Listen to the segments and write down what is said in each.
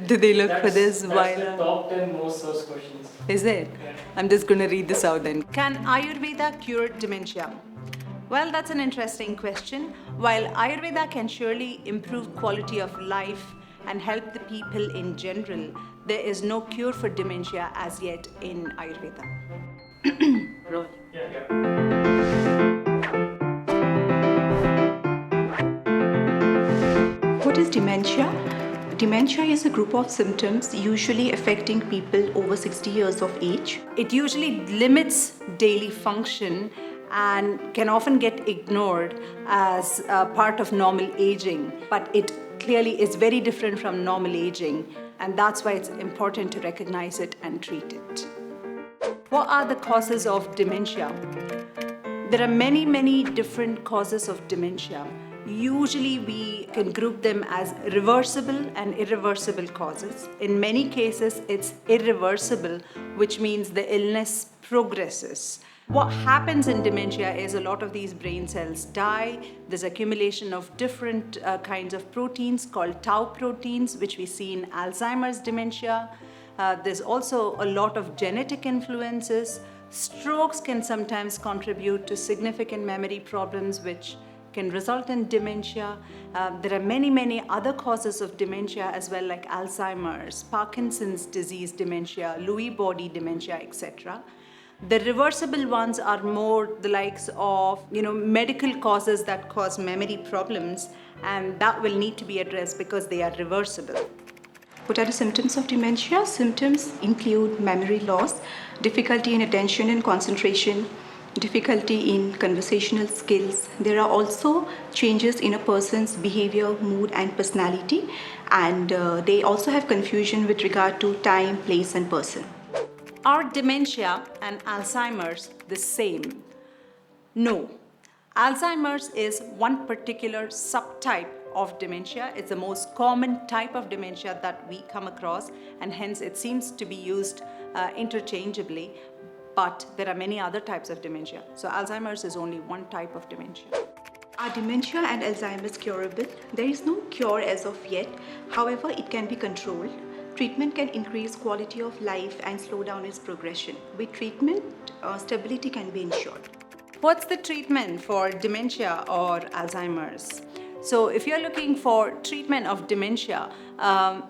Do they look for this That's while? the top 10 most searched questions. Is it? Yeah. I'm just going to read this out then. Can Ayurveda cure dementia? Well, that's an interesting question. While Ayurveda can surely improve quality of life and help the people in general, there is no cure for dementia as yet in Ayurveda. Roll. Yeah. What is dementia? Dementia is a group of symptoms usually affecting people over 60 years of age. It usually limits daily function and can often get ignored as a part of normal aging, but it clearly is very different from normal aging, and that's why it's important to recognize it and treat it. What are the causes of dementia? There are many different causes of dementia. Usually we can group them as reversible and irreversible causes. In many cases it's irreversible, which means the illness progresses. What happens in dementia is a lot of these brain cells die. There's accumulation of different kinds of proteins called tau proteins, which we see in Alzheimer's dementia. There's also a lot of genetic influences. Strokes can sometimes contribute to significant memory problems, which can result in dementia. There are many other causes of dementia as well, like Alzheimer's, Parkinson's disease dementia, Lewy body dementia, etc. The reversible ones are more the likes of, medical causes that cause memory problems, and that will need to be addressed because they are reversible. What are the symptoms of dementia? Symptoms include memory loss, difficulty in attention and concentration, difficulty in conversational skills. There are also changes in a person's behavior, mood, and personality, and they also have confusion with regard to time, place, and person. Are dementia and Alzheimer's the same? No. Alzheimer's is one particular subtype of dementia. It's the most common type of dementia that we come across, and hence it seems to be used interchangeably. But there are many other types of dementia. So Alzheimer's is only one type of dementia. Are dementia and Alzheimer's curable? There is no cure as of yet. However, it can be controlled. Treatment can increase quality of life and slow down its progression. With treatment, stability can be ensured. What's the treatment for dementia or Alzheimer's? So if you're looking for treatment of dementia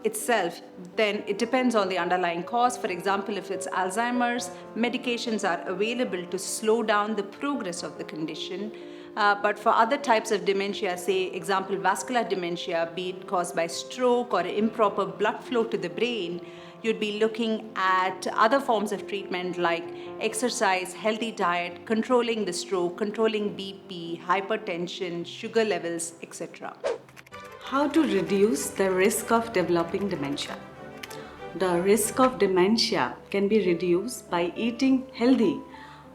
itself, then it depends on the underlying cause. For example, if it's Alzheimer's, medications are available to slow down the progress of the condition. But for other types of dementia, say example vascular dementia, be it caused by stroke or improper blood flow to the brain, you'd be looking at other forms of treatment like exercise, healthy diet, controlling the stroke, controlling BP, hypertension, sugar levels, etc. How to reduce the risk of developing dementia? The risk of dementia can be reduced by eating healthy,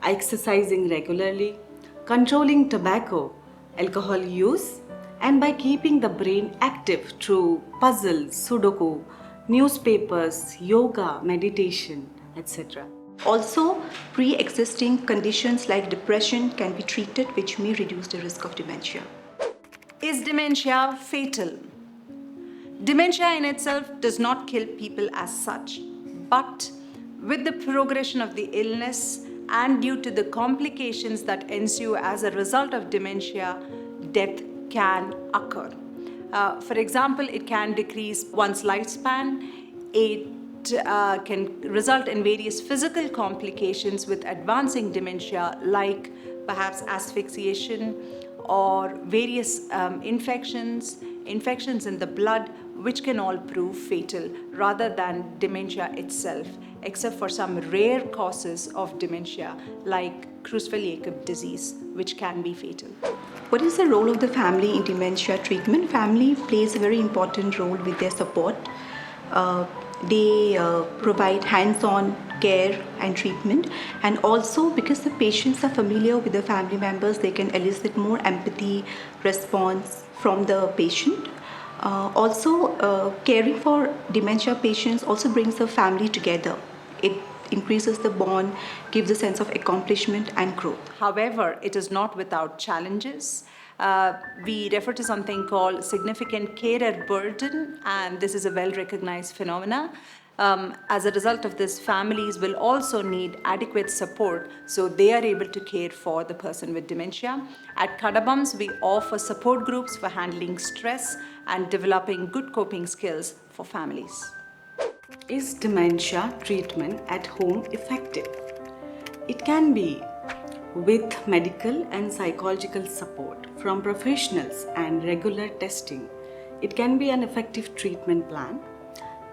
exercising regularly, controlling tobacco, alcohol use, and by keeping the brain active through puzzles, sudoku, newspapers, yoga, meditation, etc. Also, pre-existing conditions like depression can be treated, which may reduce the risk of dementia. Is dementia fatal? Dementia in itself does not kill people as such, but with the progression of the illness and due to the complications that ensue as a result of dementia, death can occur. For example, it can decrease one's lifespan. It can result in various physical complications with advancing dementia, like perhaps asphyxiation or various infections in the blood, which can all prove fatal rather than dementia itself, except for some rare causes of dementia like Creutzfeldt-Jakob disease, which can be fatal. What is the role of the family in dementia treatment? Family plays a very important role with their support. They provide hands-on care and treatment, and also because the patients are familiar with the family members, they can elicit more empathy response from the patient. Caring for dementia patients also brings the family together. It increases the bond, gives a sense of accomplishment and growth. However, it is not without challenges. We refer to something called significant carer burden, and this is a well-recognized phenomena. As a result of this, families will also need adequate support so they are able to care for the person with dementia. At Kadabams, we offer support groups for handling stress and developing good coping skills for families. Is dementia treatment at home effective? It can be with medical and psychological support from professionals and regular testing. It can be an effective treatment plan.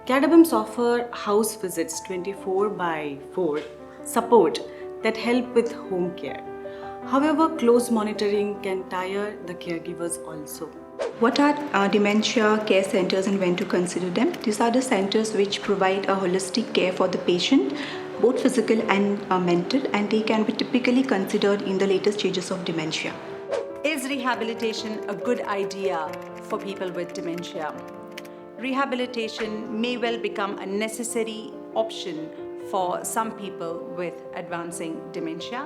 Kadabams offer house visits 24/4 support that help with home care. However, close monitoring can tire the caregivers also. What are dementia care centers and when to consider them? These are the centers which provide a holistic care for the patient, both physical and mental, and they can be typically considered in the later stages of dementia. Is rehabilitation a good idea for people with dementia? Rehabilitation may well become a necessary option for some people with advancing dementia.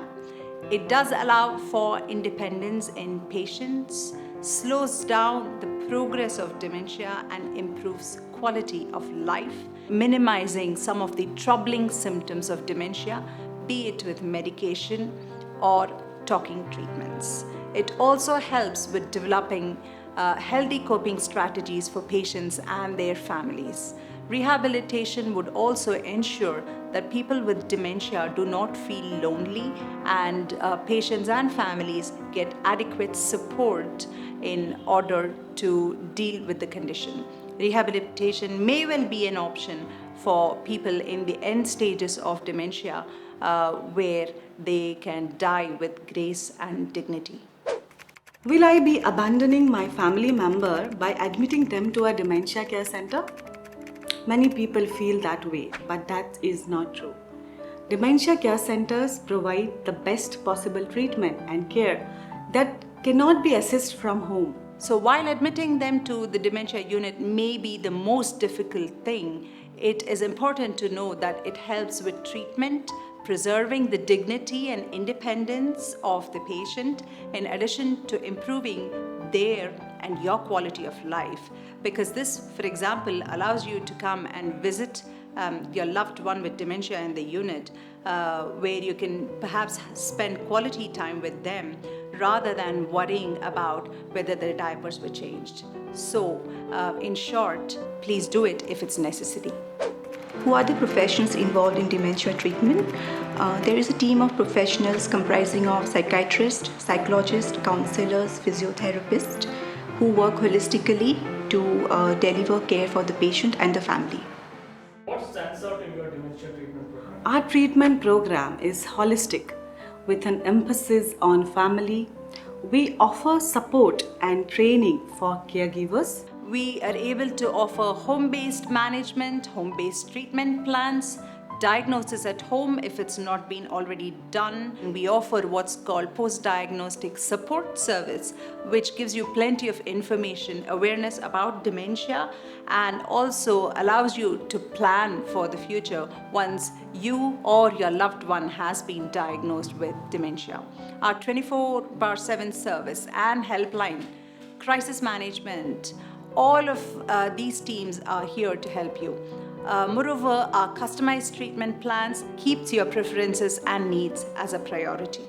It does allow for independence in patients, slows down the progress of dementia, and improves quality of life, minimizing some of the troubling symptoms of dementia, be it with medication or talking treatments. It also helps with developing healthy coping strategies for patients and their families. Rehabilitation would also ensure that people with dementia do not feel lonely, and patients and families get adequate support in order to deal with the condition. Rehabilitation may well be an option for people in the end stages of dementia where they can die with grace and dignity. Will I be abandoning my family member by admitting them to a dementia care center? Many people feel that way, but that is not true. Dementia care centers provide the best possible treatment and care that cannot be assessed from home. So while admitting them to the dementia unit may be the most difficult thing, it is important to know that it helps with treatment, preserving the dignity and independence of the patient, in addition to improving their and your quality of life. Because this, for example, allows you to come and visit your loved one with dementia in the unit, where you can perhaps spend quality time with them rather than worrying about whether their diapers were changed. So, in short, please do it if it's necessary. Who are the professionals involved in dementia treatment? There is a team of professionals comprising of psychiatrists, psychologists, counselors, physiotherapists who work holistically to deliver care for the patient and the family. What stands out in your dementia treatment program? Our treatment program is holistic with an emphasis on family. We offer support and training for caregivers. We are able to offer home-based management, home-based treatment plans, diagnosis at home if it's not been already done. We offer what's called post-diagnostic support service, which gives you plenty of information, awareness about dementia, and also allows you to plan for the future once you or your loved one has been diagnosed with dementia. Our 24/7 service and helpline, crisis management, all of these teams are here to help you. Moreover, our customized treatment plans keeps your preferences and needs as a priority.